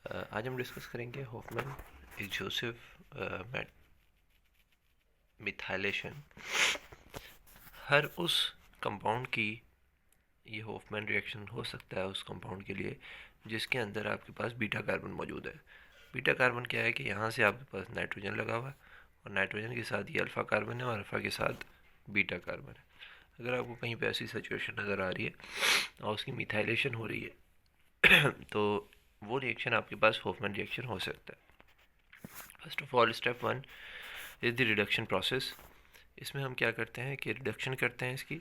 आज हम डिस्कस करेंगे हॉफमैन एक्सक्लूसिव मिथाइलेशन। हर उस कंपाउंड की ये हॉफमैन रिएक्शन हो सकता है उस कंपाउंड के लिए जिसके अंदर आपके पास बीटा कार्बन मौजूद है। बीटा कार्बन क्या है कि यहाँ से आपके पास नाइट्रोजन लगा हुआ है और नाइट्रोजन के साथ ये अल्फ़ा कार्बन है और अल्फ़ा के साथ बीटा कार्बन है। अगर आपको कहीं पे ऐसी सिचुएशन नज़र आ रही है और उसकी मिथाइलेशन हो रही है तो वो रिएक्शन आपके पास हॉफमैन रिएक्शन हो सकता है। First of all step one is the reduction process. इसमें हम क्या करते हैं कि रिडक्शन करते हैं इसकी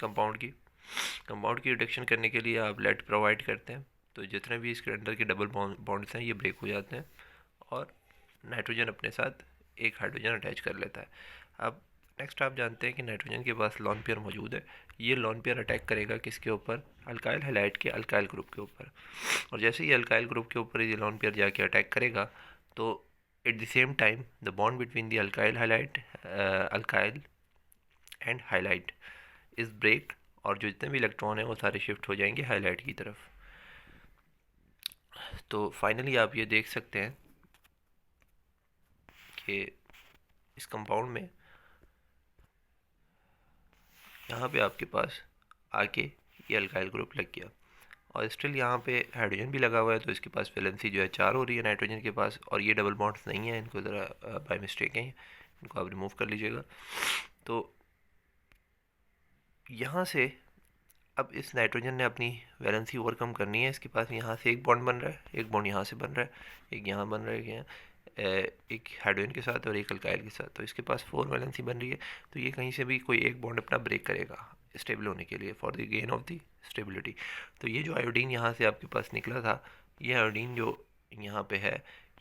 कंपाउंड की रिडक्शन करने के लिए आप लेड प्रोवाइड करते हैं, तो जितने भी इसके अंदर के डबल बॉन्ड्स हैं ये ब्रेक हो जाते हैं और नाइट्रोजन अपने साथ एक हाइड्रोजन अटैच कर लेता है। अब नेक्स्ट आप जानते हैं कि नाइट्रोजन के पास लॉन पेयर मौजूद है। ये लॉन पेयर अटैक करेगा किसके ऊपर? अल्काइल हैलाइड के अल्काइल ग्रुप के ऊपर। और जैसे ही अल्काइल ग्रुप के ऊपर ये लॉन पेयर जाके अटैक करेगा तो at the same time the bond between the alkyl and halide is break और जो जितने भी इलेक्ट्रॉन हैं वो सारे शिफ्ट हो जाएंगे हाइलाइट की तरफ। तो फाइनली आप ये देख सकते हैं कि इस कंपाउंड में यहाँ पे आपके पास आके ये अल्काइल ग्रुप लग गया और स्टिल यहाँ पे हाइड्रोजन भी लगा हुआ है, तो इसके पास वैलेंसी जो है 4 हो रही है नाइट्रोजन के पास, और ये डबल बॉन्ड्स नहीं है, इनको ज़रा बाय मिस्टेक हैं, इनको आप रिमूव कर लीजिएगा। तो यहाँ से अब इस नाइट्रोजन ने अपनी वैलेंसी ओवरकम करनी है। इसके पास यहाँ से एक बॉन्ड बन रहा है, एक बॉन्ड यहाँ से बन रहा है, एक यहाँ बन रहा है, यहाँ एक हाइड्रोजन के साथ और एक अल्काइल के साथ, तो इसके पास 4 वैलेंसी बन रही है। तो ये कहीं से भी कोई एक बॉन्ड अपना ब्रेक करेगा स्टेबल होने के लिए, for the gain of the stability. तो ये जो आयोडीन यहाँ से आपके पास निकला था, ये आयोडीन जो यहाँ पे है,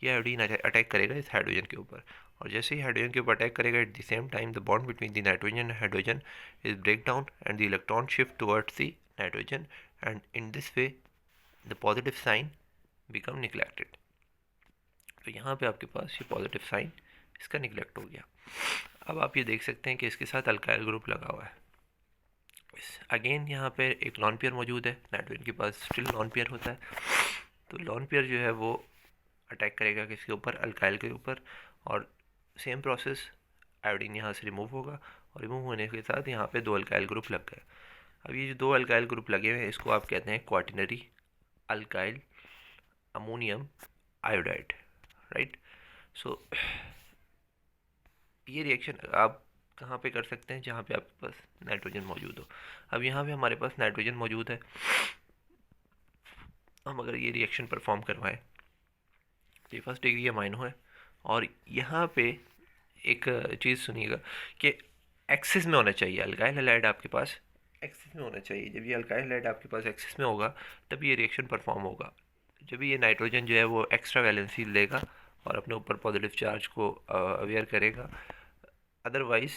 ये आयोडीन अटैक करेगा इस हाइड्रोजन के ऊपर, और जैसे ही हाइड्रोजन के ऊपर अटैक करेगा eight the same time the bond between the nitrogen and hydrogen is break down and the electron shift towards the nitrogen, and in this way the positive sign become neglected। तो यहाँ पे आपके पास ये positive sign इसका neglect हो गया। अब आप ये देख सकते हैं कि इसके साथ अल्काइल ग्रुप लगा हुआ है। अगेन यहाँ पे एक लॉन पेयर मौजूद है, नाइट्रोजन के पास स्टिल लॉन पेयर होता है, तो लॉन पेयर जो है वो अटैक करेगा किसके ऊपर? अल्काइल के ऊपर, और सेम प्रोसेस आयोडीन यहाँ से रिमूव होगा और रिमूव होने के साथ यहाँ पे 2 अल्काइल ग्रुप लग गए। अब ये जो 2 अल्काइल ग्रुप लगे हुए हैं इसको आप कहते हैं quaternary alkyl ammonium iodide, right. So ये रिएक्शन आप कहाँ पे कर सकते हैं? जहाँ पे आपके पास नाइट्रोजन मौजूद हो। अब यहाँ पे हमारे पास नाइट्रोजन मौजूद है, हम अगर ये रिएक्शन परफॉर्म करवाएं तो ये फर्स्ट डिग्री अमाइनो है, और यहाँ पे एक चीज़ सुनिएगा कि एक्सिस में होना चाहिए अल्काइल हैलाइड आपके पास, एक्सिस में होना चाहिए। जब ये अल्काइल हैलाइड आपके पास एक्सिस में होगा तब ये रिएक्शन परफॉर्म होगा। जब ये नाइट्रोजन जो है वो एक्स्ट्रा वैलेंसी लेगा और अपने ऊपर पॉजिटिव चार्ज को अवेयर करेगा, अदरवाइज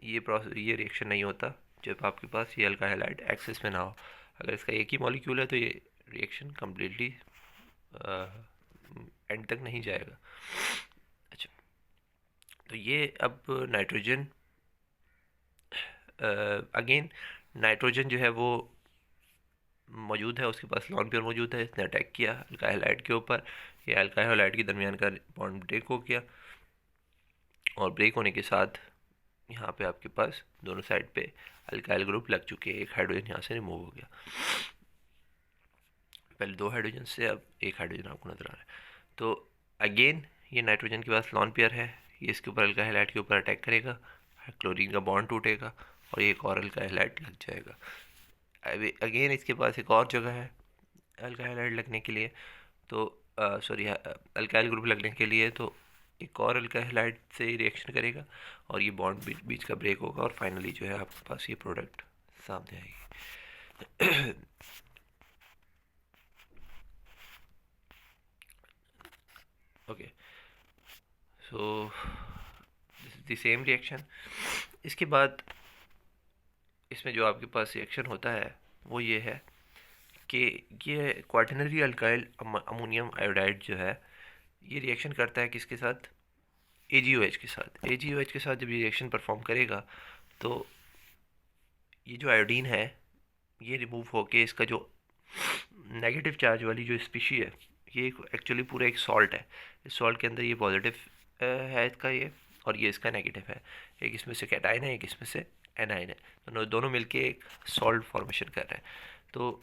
ये रिएक्शन नहीं होता जब आपके पास ये अल्काइल हैलाइड एक्सिस में ना हो। अगर इसका एक ही मॉलिक्यूल है तो ये रिएक्शन कम्प्लीटली एंड तक नहीं जाएगा। अच्छा, तो ये अब नाइट्रोजन अगेन नाइट्रोजन जो है वो मौजूद है, उसके पास लॉन पेयर मौजूद है, इसने अटैक किया अल्काइल हैलाइड के ऊपर, ये अल्काइल हैलाइड के दरमियान का बॉन्ड ब्रेक हो गया, और ब्रेक होने के साथ यहाँ पे आपके पास दोनों साइड पे अल्काइल ग्रुप लग चुके हैं, एक हाइड्रोजन यहाँ से रिमूव हो गया। पहले 2 हाइड्रोजन से अब एक हाइड्रोजन आपको नजर आ रहा है। तो अगेन ये नाइट्रोजन के पास लॉन पेयर है, ये इसके ऊपर अल्काइल हैलाइड के ऊपर अटैक करेगा, क्लोरीन का बॉन्ड टूटेगा और ये एक और अल्काइल हैलाइड लग जाएगा। अगेन इसके पास एक और जगह है अल्काइल हैलाइड लगने के लिए, तो सॉरी अल्काइल ग्रुप लगने के लिए, तो एक और अल्काइल हैलाइड से रिएक्शन करेगा और ये बॉन्ड बीच का ब्रेक होगा और फाइनली जो है आपके पास ये प्रोडक्ट सामने आएगी। Okay, so this is the same reaction. इसके बाद इसमें जो आपके पास रिएक्शन होता है वो ये है कि ये क्वाटरनरी अल्काइल अमोनियम आयोडाइड जो है ये रिएक्शन करता है किसके साथ? AgOH के साथ। AgOH के साथ जब ये रिएक्शन परफॉर्म करेगा तो ये जो आयोडीन है ये रिमूव होके इसका जो नेगेटिव चार्ज वाली जो स्पीशी है ये एक्चुअली पूरा एक सॉल्ट है। इस सॉल्ट के अंदर ये पॉजिटिव है इसका ये, और ये इसका नेगेटिव है। एक इसमें से कैटाइन है, एक इसमें से एनाइन है। दोनों मिलके एक सॉल्ट फॉर्मेशन कर रहे हैं। तो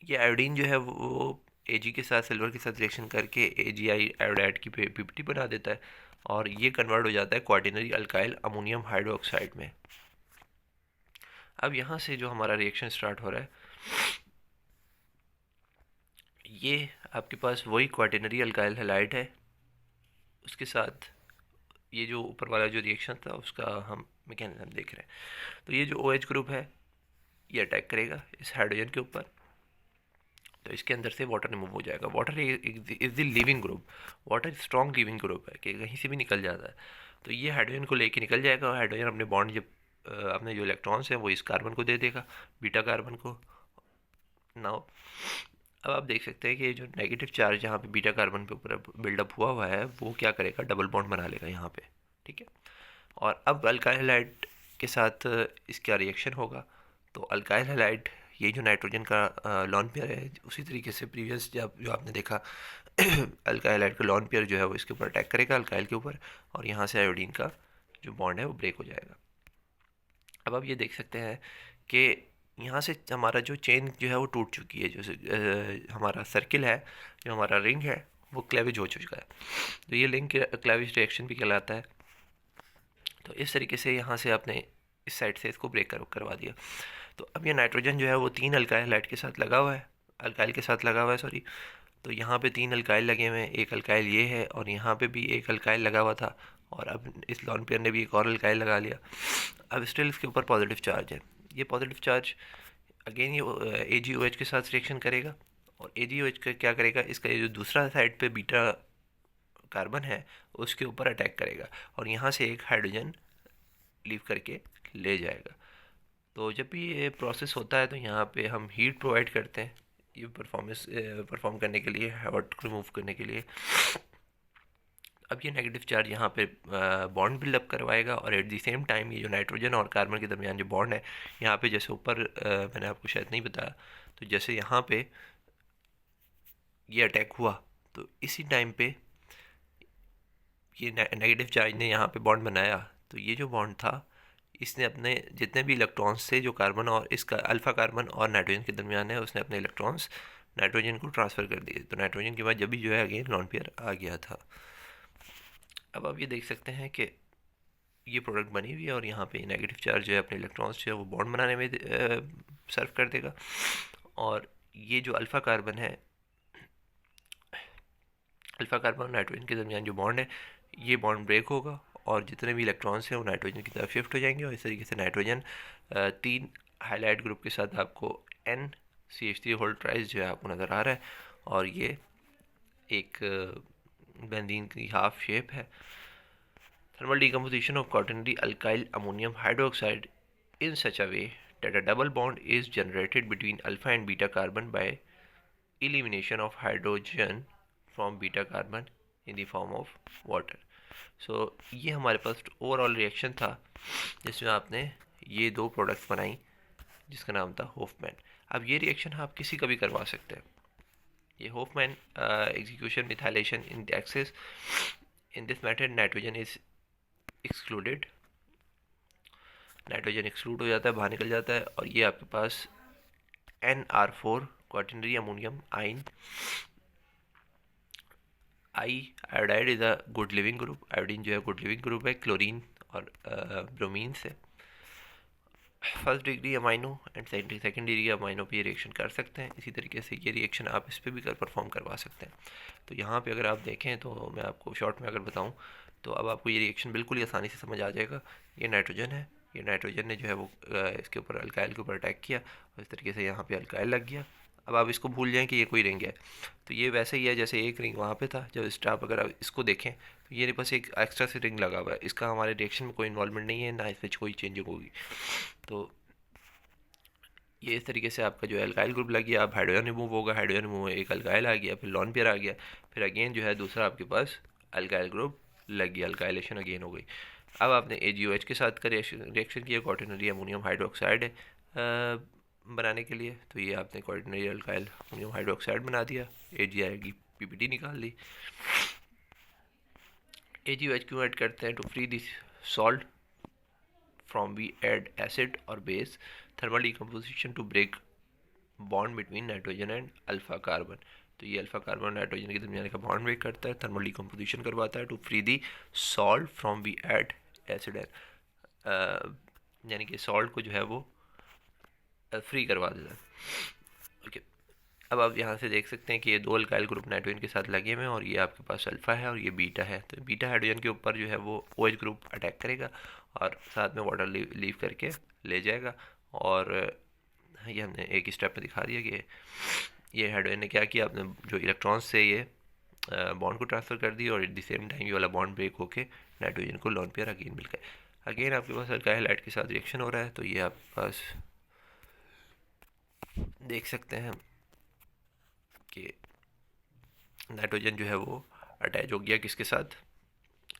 ये आयोडीन जो है वो Ag के साथ सिल्वर के साथ रिएक्शन करके AgI आयोडाइड की पीपीटी बना देता है, और ये कन्वर्ट हो जाता है क्वार्टिनरी अल्काइल अमोनियम हाइड्रोक्साइड में। अब यहाँ से जो हमारा रिएक्शन स्टार्ट हो रहा है, ये आपके पास वही क्वार्टिनरी अल्काइल हैलाइड है, उसके साथ ये जो ऊपर वाला जो रिएक्शन था उसका हम मैकेनिज्म देख रहे हैं। तो ये जो OH ग्रुप है ये अटैक करेगा इस हाइड्रोजन के ऊपर, तो इसके अंदर से वाटर रिमूव हो जाएगा। Water is the leaving group, water strong leaving group है कि कहीं से भी निकल जाता है। तो ये हाइड्रोजन को लेके निकल जाएगा, और हाइड्रोजन अपने बॉन्ड जब अपने जो इलेक्ट्रॉन्स हैं वो इस कार्बन को दे देगा, बीटा कार्बन को। नाउ अब आप देख सकते हैं कि ये जो नेगेटिव चार्ज यहाँ पे बीटा कार्बन पे ऊपर बिल्डअप हुआ है वो क्या करेगा, डबल बॉन्ड बना लेगा यहाँ पे, ठीक है। और अब अल्काइल हैलाइड के साथ इसका रिएक्शन होगा। तो अल्काइल हैलाइड ये जो नाइट्रोजन का लॉन पेयर है, उसी तरीके से प्रीवियस जब जो आपने देखा अल्काइल हैलाइड का लॉन पेयर जो है वो इसके ऊपर अटैक करेगा अल्काइल के ऊपर, और यहाँ से आयोडीन का जो बॉन्ड है वो ब्रेक हो जाएगा। अब आप ये देख सकते हैं कि यहाँ से हमारा जो चेन जो है वो टूट चुकी है, जो हमारा सर्किल है, जो हमारा रिंग है वो क्लेवेज हो चुका है। तो ये लिंक क्लेवेज रिएक्शन भी कहलाता है। तो इस तरीके से यहाँ से आपने इस साइड से इसको ब्रेक करवा दिया। तो अब ये नाइट्रोजन जो है वो 3 अल्काइल हैलाइड के साथ लगा हुआ है, अल्काइल के साथ लगा हुआ है सॉरी। तो यहाँ पे 3 अल्काइल लगे हुए हैं, एक अल्काइल ये है, और यहाँ पे भी एक अल्काइल लगा हुआ था, और अब इस लॉन पेयर ने भी एक और अल्काइल लगा लिया। अब स्टिल इसके ऊपर पॉजिटिव चार्ज है। ये पॉजिटिव चार्ज अगेन ये AgOH के साथ रिएक्शन करेगा, और AgOH का क्या करेगा, इसका ये जो दूसरा साइड पे बीटा कार्बन है उसके ऊपर अटैक करेगा, और यहाँ से एक हाइड्रोजन लीव करके ले जाएगा। तो जब भी ये प्रोसेस होता है तो यहाँ पे हम हीट प्रोवाइड करते हैं ये परफॉर्म करने के लिए, हॉट रिमूव करने के लिए। अब ये नेगेटिव चार्ज यहाँ पे बॉन्ड बिल्डअप करवाएगा, और एट द सेम टाइम ये जो नाइट्रोजन और कार्बन के दरमियान जो बॉन्ड है, यहाँ पे जैसे ऊपर मैंने आपको शायद नहीं बताया, तो जैसे यहाँ पे ये अटैक हुआ तो इसी टाइम पे ये नेगेटिव चार्ज ने यहाँ पे बॉन्ड बनाया। तो ये जो बॉन्ड था इसने अपने जितने भी इलेक्ट्रॉन्स थे जो कार्बन और इसका अल्फ़ा कार्बन और नाइट्रोजन के दरमियान है, उसने अपने इलेक्ट्रॉन्स नाइट्रोजन को ट्रांसफ़र कर दिए। तो नाइट्रोजन के बाद जब भी जो है अगेन लॉन पेयर आ गया था। अब आप ये देख सकते हैं कि ये प्रोडक्ट बनी हुई है, और यहाँ पे नेगेटिव चार्ज जो है अपने इलेक्ट्रॉन्स जो है वो बॉन्ड बनाने में सर्व कर देगा, और ये जो अल्फ़ा कार्बन है, अल्फ़ा कार्बन और नाइट्रोजन के दरमियान जो बॉन्ड है ये बॉन्ड ब्रेक होगा, और जितने भी इलेक्ट्रॉन्स हैं वो नाइट्रोजन की तरफ शिफ्ट हो जाएंगे, और इस तरीके से नाइट्रोजन 3 हाईलाइट ग्रुप के साथ आपको NCH3 होल ट्राइस जो है आपको नज़र आ रहा है, और ये एक बेंजीन की हाफ शेप है। Thermal decomposition of quaternary alkyl ammonium hydroxide in such a way that a double bond is generated between alpha and beta carbon by elimination of hydrogen from beta carbon in the form of water. So ये हमारे पास overall reaction था जिसमें आपने ये दो products बनाई जिसका नाम था होफमैन। अब ये रिएक्शन आप किसी का भी करवा सकते हैं। ये Hofmann execution methylation in excess in this method nitrogen is excluded, nitrogen exclude हो जाता है, बाहर निकल जाता है, और ये आपके पास NR4 क्वार्टरनरी अमोनियम आइन iodide is a good leaving group. Iodine जो है गुड लिविंग ग्रुप है क्लोरीन और ब्रोमीन से। First degree amino and second degree amino पे ये रिएक्शन कर सकते हैं। इसी तरीके से ये रिएक्शन आप इस पर भी परफॉर्म करवा सकते हैं। तो यहाँ पे अगर आप देखें तो मैं आपको शॉर्ट में अगर बताऊँ तो अब आपको ये रिएक्शन बिल्कुल ही आसानी से समझ आ जाएगा। ये नाइट्रोजन है, ये नाइट्रोजन ने जो है वो इसके ऊपर अल्काइल के ऊपर अटैक किया, और इस तरीके से यहाँ पे अल्काइल लग गया। अब आप इसको भूल जाएं कि ये कोई रिंग है, तो ये वैसे ही है जैसे एक रिंग वहाँ पे था। जब स्टाफ अगर आप इसको देखें तो ये बस एक एक्स्ट्रा से रिंग लगा हुआ है, इसका हमारे रिएक्शन में कोई इन्वॉल्वमेंट नहीं है, ना इसमें कोई चेंजिंग होगी। तो ये इस तरीके से आपका जो है अल्काइल ग्रुप लग गया। अब हाइड्रोजन रिमूव होगा, हाइड्रोजन रिमूव एक अल्काइल आ गया, फिर लॉन पेयर आ गया, फिर अगेन जो है दूसरा आपके पास अल्काइल ग्रुप लग गया, अल्काइलेशन अगेन हो गई। अब आपने AgOH के साथ का रिएक्शन किया, क्वार्टरनरी अमोनियम हाइड्रोक्साइड है, बनाने के लिए, तो ये आपने क्वाटरनरी अल्काइल अमोनियम हाइड्रोक्साइड बना दिया, AgI की PPT निकाल ली। AgOH क्यों ऐड करते हैं? To free this salt from we add acid और base thermal decomposition to break bond between nitrogen and alpha carbon. तो ये अल्फा कार्बन नाइट्रोजन के दरमियान का बॉन्ड ब्रेक करता है, थर्मल डिकम्पोजिशन करवाता है to free the salt from we add acid and, यानी कि सॉल्ट को जो है वो फ्री करवा देता है। ओके, अब आप यहाँ से देख सकते हैं कि ये दो अल्काइल ग्रुप नाइट्रोजन के साथ लगे हुए हैं और ये आपके पास अल्फा है और ये बीटा है। तो बीटा हाइड्रोजन के ऊपर जो है वो OH ग्रुप अटैक करेगा और साथ में वाटर लीव करके ले जाएगा। और ये हमने एक स्टेप में दिखा दिया कि ये हाइड्रोजन ने क्या किया, अपने जो इलेक्ट्रॉन्स से ये बॉन्ड को ट्रांसफ़र कर दिया और एट द सेम टाइम ये वाला बॉन्ड ब्रेक होके नाइट्रोजन को लोन पेयर अगेन मिल गया। अगेन आपके पास अल्काइल हाइलाइट के साथ रिएक्शन हो रहा है। तो ये आपके पास देख सकते हैं कि नाइट्रोजन जो है वो अटैच हो गया किसके साथ,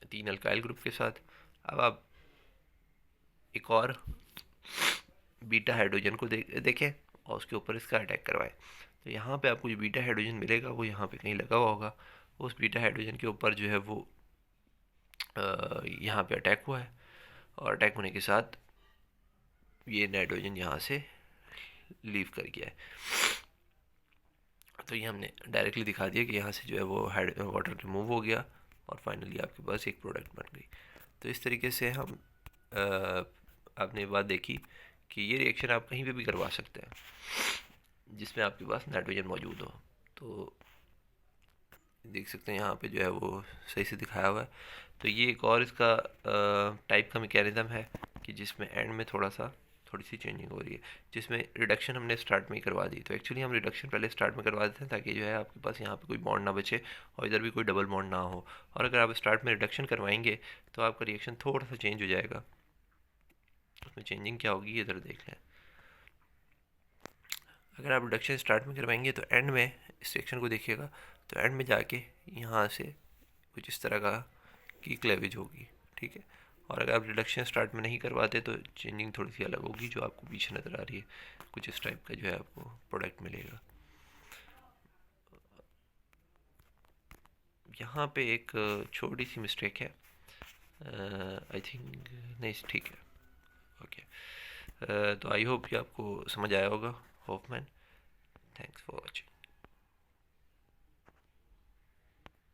3 अल्काइल ग्रुप के साथ। अब आप एक और बीटा हाइड्रोजन को देखें और उसके ऊपर इसका अटैक करवाएं। तो यहाँ पे आपको जो बीटा हाइड्रोजन मिलेगा वो यहाँ पे कहीं लगा हुआ होगा। उस बीटा हाइड्रोजन के ऊपर जो है वो यहाँ पे अटैक हुआ है और अटैक होने के साथ ये नाइट्रोजन यहाँ से लीव कर गया है। तो ये हमने डायरेक्टली दिखा दिया कि यहाँ से जो है वो वाटर रिमूव हो गया और फाइनली आपके पास एक प्रोडक्ट बन गई। तो इस तरीके से हम आपने बात देखी कि ये रिएक्शन आप कहीं पे भी करवा सकते हैं जिसमें आपके पास नाइट्रोजन मौजूद हो। तो देख सकते हैं यहाँ पे जो है वो सही से दिखाया हुआ है। तो ये एक और इसका टाइप का मैकेनिज़्म है कि जिसमें एंड में थोड़ी सी चेंजिंग हो रही है, जिसमें रिडक्शन हमने स्टार्ट में ही करवा दी। तो एक्चुअली हम रिडक्शन पहले स्टार्ट में करवा देते हैं ताकि जो है आपके पास यहाँ पे कोई बॉन्ड ना बचे और इधर भी कोई डबल बॉन्ड ना हो। और अगर आप स्टार्ट में रिडक्शन करवाएंगे तो आपका रिएक्शन थोड़ा सा चेंज हो जाएगा। उसमें चेंजिंग क्या होगी इधर देख लें। अगर आप रिडक्शन स्टार्ट में करवाएंगे तो एंड में इस सेक्शन को देखिएगा, तो एंड में जाके यहाँ से कुछ इस तरह का की क्लेवेज होगी, ठीक है। और अगर आप रिडक्शन स्टार्ट में नहीं करवाते तो चेंजिंग थोड़ी सी अलग होगी जो आपको पीछे नज़र आ रही है। कुछ इस टाइप का जो है आपको प्रोडक्ट मिलेगा। यहाँ पे एक छोटी सी मिस्टेक है, आई थिंक नहीं ठीक है, ओके। तो आई होप कि आपको समझ आया होगा, होपमैन। Thanks for watching.